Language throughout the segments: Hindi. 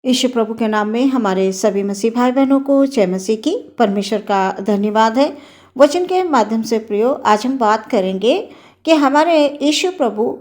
यीशु प्रभु के नाम में हमारे सभी मसीह भाई बहनों को जय मसीह की। परमेश्वर का धन्यवाद है। वचन के माध्यम से प्रियो, आज हम बात करेंगे कि हमारे यीशु प्रभु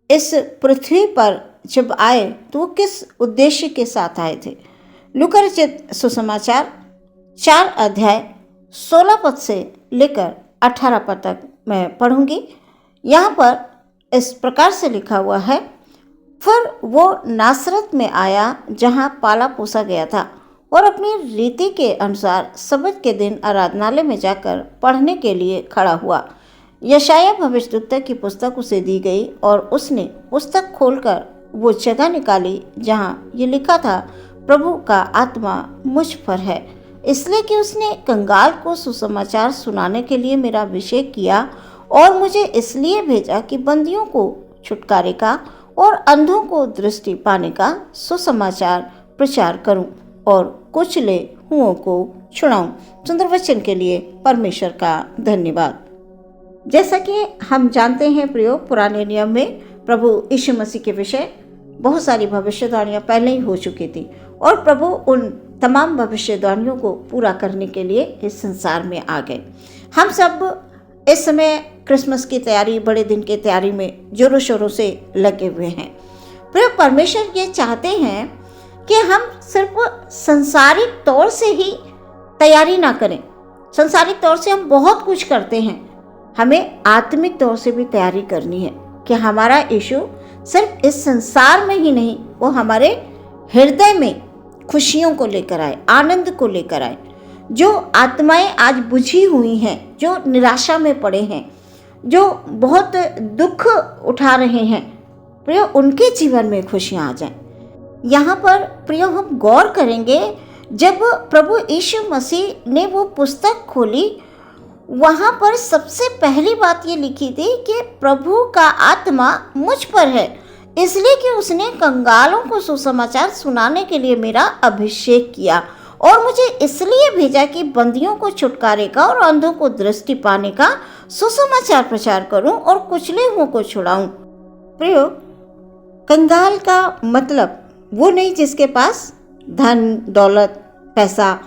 इस पृथ्वी पर जब आए तो वो किस उद्देश्य के साथ आए थे। लूका रचित सुसमाचार 4 अध्याय 16 पद से लेकर 18 पद तक मैं पढ़ूंगी। यहाँ पर इस प्रकार से लिखा हुआ है, फिर वो नासरत में आया जहाँ पाला पोसा गया था और अपनी रीति के अनुसार सबत के दिन आराधनालय में जाकर पढ़ने के लिए खड़ा हुआ। यशायाह भविष्यद्वक्ता की पुस्तक उसे दी गई और उसने पुस्तक खोलकर वो जगह निकाली जहाँ ये लिखा था, प्रभु का आत्मा मुझ पर है, इसलिए कि उसने कंगाल को सुसमाचार सुनाने के लिए मेरा अभिषेक किया और मुझे इसलिए भेजा कि बंदियों को छुटकारे का और अंधों को दृष्टि पाने का सुसमाचार प्रचार करूं और कुचले हुओं को छुड़ाऊं। सुंदर वचन के लिए परमेश्वर का धन्यवाद। जैसा कि हम जानते हैं प्रियो, पुराने नियम में प्रभु यीशु मसीह के विषय बहुत सारी भविष्यवाणियां पहले ही हो चुकी थी और प्रभु उन तमाम भविष्यवाणियों को पूरा करने के लिए इस संसार में आ गए। हम सब इस समय क्रिसमस की तैयारी, बड़े दिन की तैयारी में जोरों शोरों से लगे हुए हैं। प्रिय, परमेश्वर ये चाहते हैं कि हम सिर्फ संसारिक तौर से ही तैयारी ना करें। संसारिक तौर से हम बहुत कुछ करते हैं, हमें आत्मिक तौर से भी तैयारी करनी है कि हमारा यीशु सिर्फ इस संसार में ही नहीं, वो हमारे हृदय में खुशियों को लेकर आए, आनंद को लेकर आए। जो आत्माएं आज बुझी हुई हैं, जो निराशा में पड़े हैं, जो बहुत दुख उठा रहे हैं, प्रियो उनके जीवन में खुशियां आ जाएं। यहाँ पर प्रियो हम गौर करेंगे, जब प्रभु यीशु मसीह ने वो पुस्तक खोली, वहाँ पर सबसे पहली बात ये लिखी थी कि प्रभु का आत्मा मुझ पर है, इसलिए कि उसने कंगालों को सुसमाचार सुनाने के लिए मेरा अभिषेक किया और मुझे इसलिए भेजा कि बंदियों को छुटकारे का और अंधों को दृष्टि पाने का सुसमाचार प्रचार करूं और कुचले हुओं को छुड़ाऊं। प्रियो, कंगाल का मतलब वो नहीं जिसके पास धन दौलत पैसा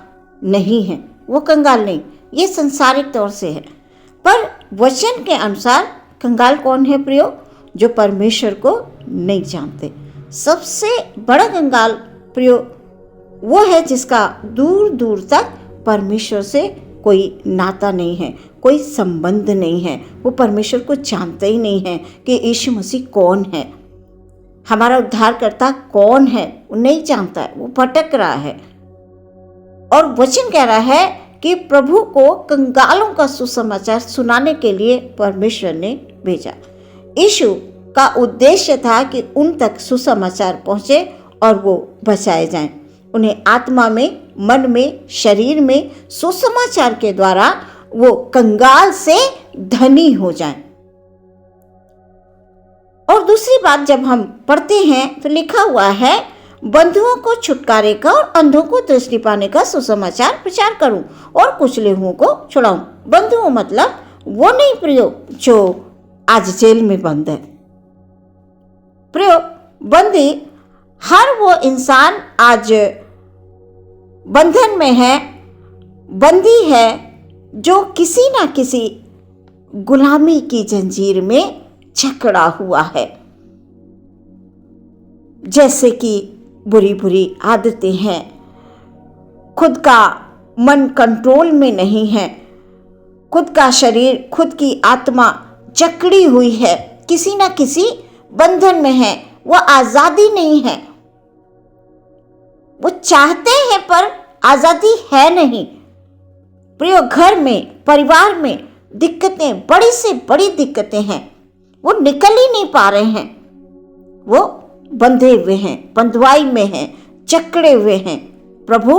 नहीं है, वो कंगाल नहीं, ये संसारिक तौर से है। पर वचन के अनुसार कंगाल कौन है प्रियो? जो परमेश्वर को नहीं जानते। सबसे बड़ा कंगाल प्रियो वो है जिसका दूर दूर तक परमेश्वर से कोई नाता नहीं है, कोई संबंध नहीं है। वो परमेश्वर को जानते ही नहीं है कि यीशु मसीह कौन है, हमारा उद्धारकर्ता कौन है, वो नहीं जानता है, वो भटक रहा है। और वचन कह रहा है कि प्रभु को कंगालों का सुसमाचार सुनाने के लिए परमेश्वर ने भेजा। यीशु का उद्देश्य था कि उन तक सुसमाचार पहुंचे और वो बचाए जाएं, उन्हें आत्मा में, मन में, शरीर में सुसमाचार के द्वारा वो कंगाल से धनी हो जाएं। और दूसरी बात, जब हम पढ़ते हैं तो लिखा हुआ है, बंधुओं को छुटकारे का और अंधों को दृष्टि पाने का सुसमाचार प्रचार करूं और कुचले हुओं को छुड़ाऊं। बंधुओं मतलब वो नहीं प्रियो जो आज जेल में बंद है। प्रियो, बंदी हर वो इंसान आज बंधन में है, बंदी है, जो किसी ना किसी गुलामी की जंजीर में जकड़ा हुआ है। जैसे कि बुरी बुरी आदतें हैं, खुद का मन कंट्रोल में नहीं है, खुद का शरीर, खुद की आत्मा जकड़ी हुई है, किसी ना किसी बंधन में है, वो आजादी नहीं है। वो चाहते हैं पर आजादी है नहीं। प्रियो, घर में, परिवार में दिक्कतें, बड़ी से बड़ी दिक्कतें हैं, वो निकल ही नहीं पा रहे हैं, वो बंधे हुए हैं, बंधुआई में हैं, जकड़े हुए हैं। प्रभु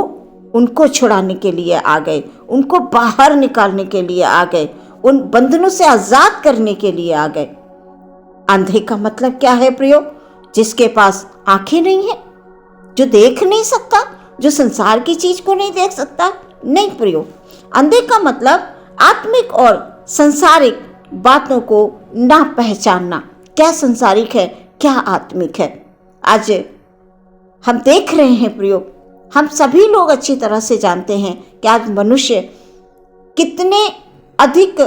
उनको छुड़ाने के लिए आ गए, उनको बाहर निकालने के लिए आ गए, उन बंधनों से आजाद करने के लिए आ गए। अंधे का मतलब क्या है प्रियो? जिसके पास आंखें नहीं है, जो देख नहीं सकता, जो संसार की चीज को नहीं देख सकता। नहीं प्रियो, अंधे का मतलब आत्मिक और संसारिक बातों को ना पहचानना, क्या संसारिक है, क्या आत्मिक है। आज हम देख रहे हैं प्रियो, हम सभी लोग अच्छी तरह से जानते हैं कि आज मनुष्य कितने अधिक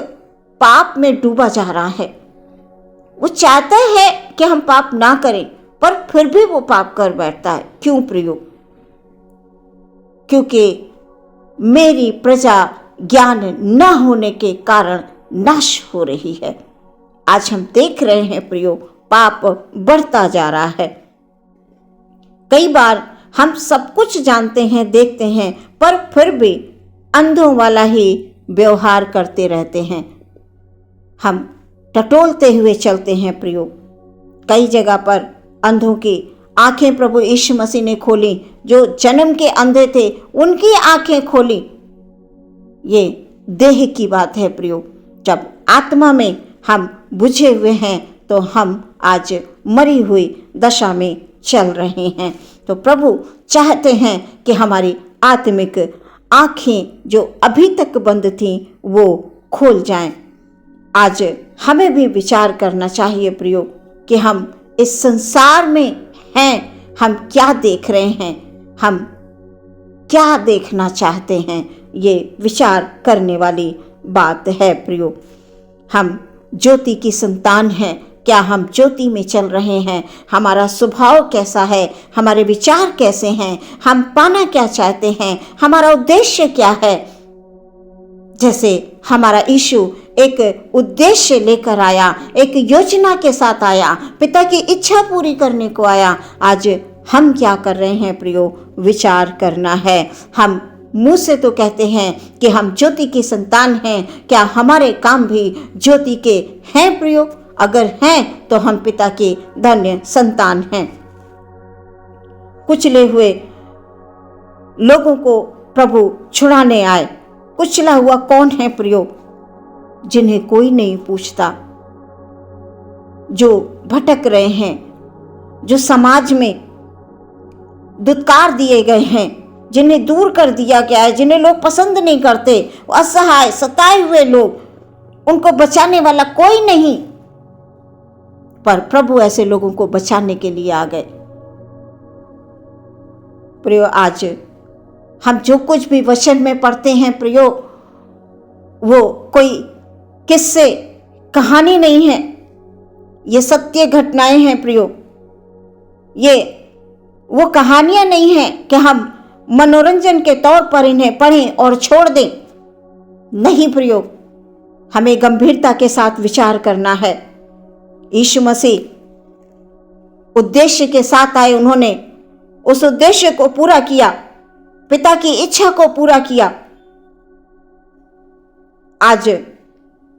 पाप में डूबा जा रहा है। वो चाहता है कि हम पाप ना करें, पर फिर भी वो पाप कर बैठता है। क्यों प्रियो? क्योंकि मेरी प्रजा ज्ञान न होने के कारण नाश हो रही है। आज हम देख रहे हैं प्रियो, पाप बढ़ता जा रहा है। कई बार हम सब कुछ जानते हैं, देखते हैं, पर फिर भी अंधों वाला ही व्यवहार करते रहते हैं। हम टटोलते हुए चलते हैं प्रियो। कई जगह पर अंधों की आंखें प्रभु यीशु मसीह ने खोली। जो जन्म के अंधे थे उनकी आंखें खोली। ये देह की बात है प्रियो। जब आत्मा में हम बुझे हुए हैं तो हम आज मरी हुई दशा में चल रहे हैं। तो प्रभु चाहते हैं कि हमारी आत्मिक आंखें जो अभी तक बंद थीं वो खोल जाएं। आज हमें भी विचार करना चाहिए प्रियो कि हम इस संसार में हैं, हम क्या देख रहे हैं, हम क्या देखना चाहते हैं। ये विचार करने वाली बात है प्रियो। हम ज्योति की संतान हैं। क्या हम ज्योति में चल रहे हैं? हमारा स्वभाव कैसा है? हमारे विचार कैसे हैं? हम पाना क्या चाहते हैं? हमारा उद्देश्य क्या है? जैसे हमारा यीशु एक उद्देश्य लेकर आया, एक योजना के साथ आया, पिता की इच्छा पूरी करने को आया। आज हम क्या कर रहे हैं प्रियो? विचार करना है। हम मुंह से तो कहते हैं कि हम ज्योति की संतान हैं, क्या हमारे काम भी ज्योति के हैं प्रियो? अगर हैं तो हम पिता के धन्य संतान हैं। कुचले हुए लोगों को प्रभु छुड़ाने आए। कुचला हुआ कौन है प्रियो? जिन्हें कोई नहीं पूछता, जो भटक रहे हैं, जो समाज में दुत्कार दिए गए हैं, जिन्हें दूर कर दिया गया है, जिन्हें लोग पसंद नहीं करते, असहाय सताए हुए लोग, उनको बचाने वाला कोई नहीं। पर प्रभु ऐसे लोगों को बचाने के लिए आ गए। प्रियो, आज हम जो कुछ भी वचन में पढ़ते हैं प्रियो, वो कोई किस्से कहानी नहीं है, ये सत्य घटनाएं हैं प्रियो। ये वो कहानियां नहीं हैं कि हम मनोरंजन के तौर पर इन्हें पढ़ें और छोड़ दें। नहीं प्रियो, हमें गंभीरता के साथ विचार करना है। यीशु मसीह उद्देश्य के साथ आए, उन्होंने उस उद्देश्य को पूरा किया, पिता की इच्छा को पूरा किया। आज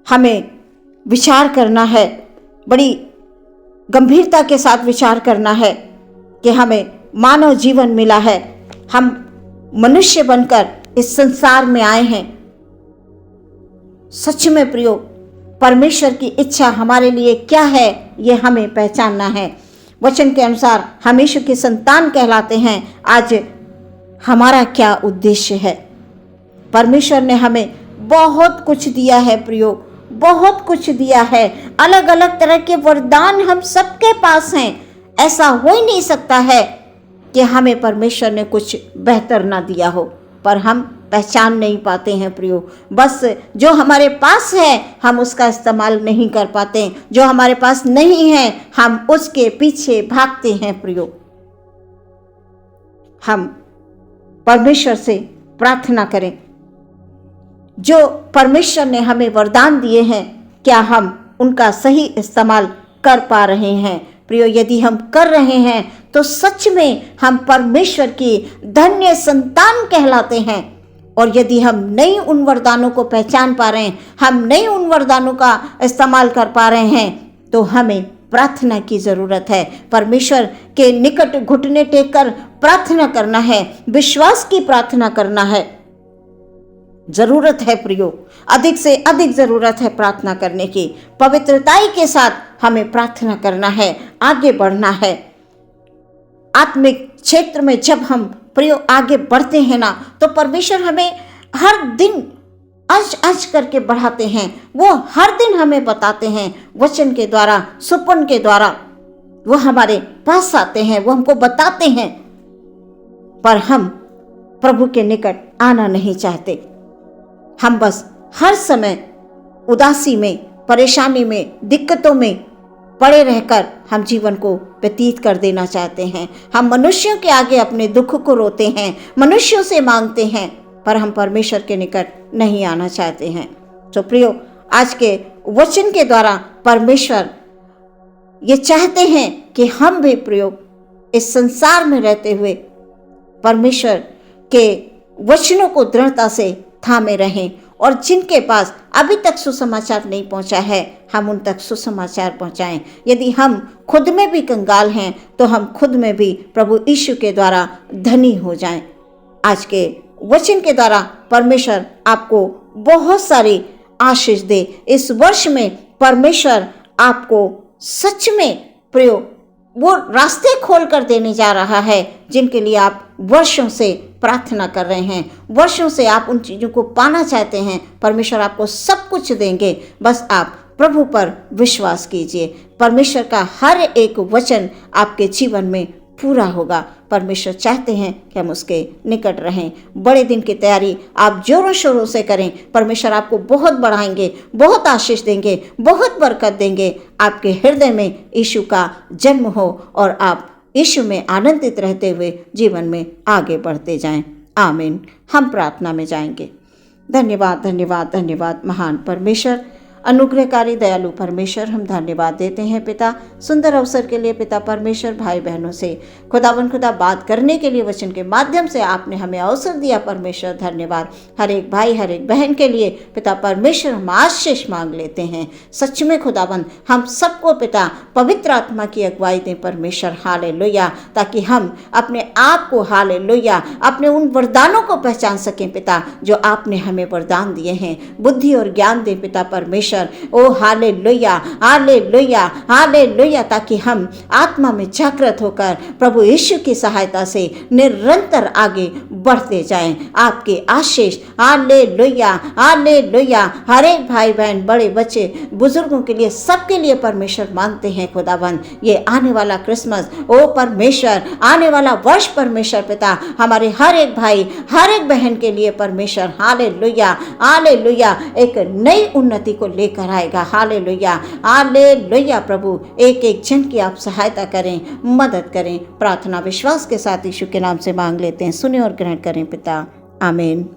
हमें विचार करना है, बड़ी गंभीरता के साथ विचार करना है कि हमें मानव जीवन मिला है। हम मनुष्य बनकर इस संसार में आए हैं। सच में प्रियो, परमेश्वर की इच्छा हमारे लिए क्या है ये हमें पहचानना है। वचन के अनुसार हम यीशु की संतान कहलाते हैं। आज हमारा क्या उद्देश्य है? परमेश्वर ने हमें बहुत कुछ दिया है प्रियो, बहुत कुछ दिया है। अलग अलग तरह के वरदान हम सबके पास हैं। ऐसा हो ही नहीं सकता है कि हमें परमेश्वर ने कुछ बेहतर ना दिया हो, पर हम पहचान नहीं पाते हैं प्रियो। बस जो हमारे पास है हम उसका इस्तेमाल नहीं कर पाते, जो हमारे पास नहीं है हम उसके पीछे भागते हैं प्रियो। हम परमेश्वर से प्रार्थना करें, जो परमेश्वर ने हमें वरदान दिए हैं, क्या हम उनका सही इस्तेमाल कर पा रहे हैं प्रियो? यदि हम कर रहे हैं तो सच में हम परमेश्वर की धन्य संतान कहलाते हैं। और यदि हम नहीं उन वरदानों को पहचान पा रहे हैं, हम नहीं उन वरदानों का इस्तेमाल कर पा रहे हैं, तो हमें प्रार्थना की ज़रूरत है। परमेश्वर के निकट घुटने टेक कर प्रार्थना करना है, विश्वास की प्रार्थना करना है। ज़रूरत है प्रियो, अधिक से अधिक ज़रूरत है प्रार्थना करने की। पवित्रताई के साथ हमें प्रार्थना करना है, आगे बढ़ना है। आत्मिक क्षेत्र में जब हम प्रियो आगे बढ़ते हैं ना, तो परमेश्वर हमें हर दिन अज करके बढ़ाते हैं। वो हर दिन हमें बताते हैं, वचन के द्वारा, सुपन के द्वारा वो हमारे पास आते हैं, वो हमको बताते हैं पर हम प्रभु के निकट आना नहीं चाहते। हम बस हर समय उदासी में, परेशानी में, दिक्कतों में पड़े रहकर हम जीवन को व्यतीत कर देना चाहते हैं। हम मनुष्यों के आगे अपने दुख को रोते हैं, मनुष्यों से मांगते हैं, पर हम परमेश्वर के निकट नहीं आना चाहते हैं। तो प्रियो, आज के वचन के द्वारा परमेश्वर ये चाहते हैं कि हम भी प्रयोग इस संसार में रहते हुए परमेश्वर के वचनों को दृढ़ता से थामे रहें, और जिनके पास अभी तक सुसमाचार नहीं पहुंचा है, हम उन तक सुसमाचार पहुंचाएं। यदि हम खुद में भी कंगाल हैं तो हम खुद में भी प्रभु यीशु के द्वारा धनी हो जाएं। आज के वचन के द्वारा परमेश्वर आपको बहुत सारी आशीष दे। इस वर्ष में परमेश्वर आपको सच में प्रयोग वो रास्ते खोल कर देने जा रहा है जिनके लिए आप वर्षों से प्रार्थना कर रहे हैं, वर्षों से आप उन चीज़ों को पाना चाहते हैं। परमेश्वर आपको सब कुछ देंगे, बस आप प्रभु पर विश्वास कीजिए। परमेश्वर का हर एक वचन आपके जीवन में पूरा होगा। परमेश्वर चाहते हैं कि हम उसके निकट रहें। बड़े दिन की तैयारी आप जोरों शोरों से करें। परमेश्वर आपको बहुत बढ़ाएंगे, बहुत आशीष देंगे, बहुत बरकत देंगे। आपके हृदय में यीशु का जन्म हो और आप यीशु में आनंदित रहते हुए जीवन में आगे बढ़ते जाएं। आमीन। हम प्रार्थना में जाएंगे। धन्यवाद, धन्यवाद, धन्यवाद महान परमेश्वर, अनुग्रहकारी दयालु परमेश्वर, हम धन्यवाद देते हैं पिता सुंदर अवसर के लिए। पिता परमेश्वर, भाई बहनों से खुदा बात करने के लिए वचन के माध्यम से आपने हमें अवसर दिया। परमेश्वर धन्यवाद। हर एक भाई, हर एक बहन के लिए पिता परमेश्वर हम आशीष मांग लेते हैं। सच में खुदाबंद हम सबको पिता पवित्र आत्मा की अगुवाई दें परमेश्वर। हालेलुया। ताकि हम अपने आप को हालेलुया अपने उन वरदानों को पहचान सकें पिता जो आपने हमें वरदान दिए हैं। बुद्धि और ज्ञान दें पिता परमेश्वर। ओ हालेलुया, हालेलुया, हालेलुया। ताकि हम आत्मा में जागृत होकर प्रभु यीशु की सहायता से निरंतर आगे बढ़ते जाएं। आपके आशीष हालेलुया, हालेलुया हर एक भाई बहन, बड़े बच्चे, बुजुर्गों के लिए, सबके लिए परमेश्वर मांगते हैं खुदाबंद। ये आने वाला क्रिसमस, ओ परमेश्वर, आने वाला वर्ष परमेश्वर पिता हमारे हर एक भाई, हर एक बहन के लिए परमेश्वर हालेलुया, हालेलुया एक नई उन्नति को लेकर आएगा। Hallelujah, hallelujah. प्रभु एक एक जन की आप सहायता करें, मदद करें। प्रार्थना विश्वास के साथ यीशु के नाम से मांग लेते हैं। सुने और ग्रहण करें पिता। आमीन।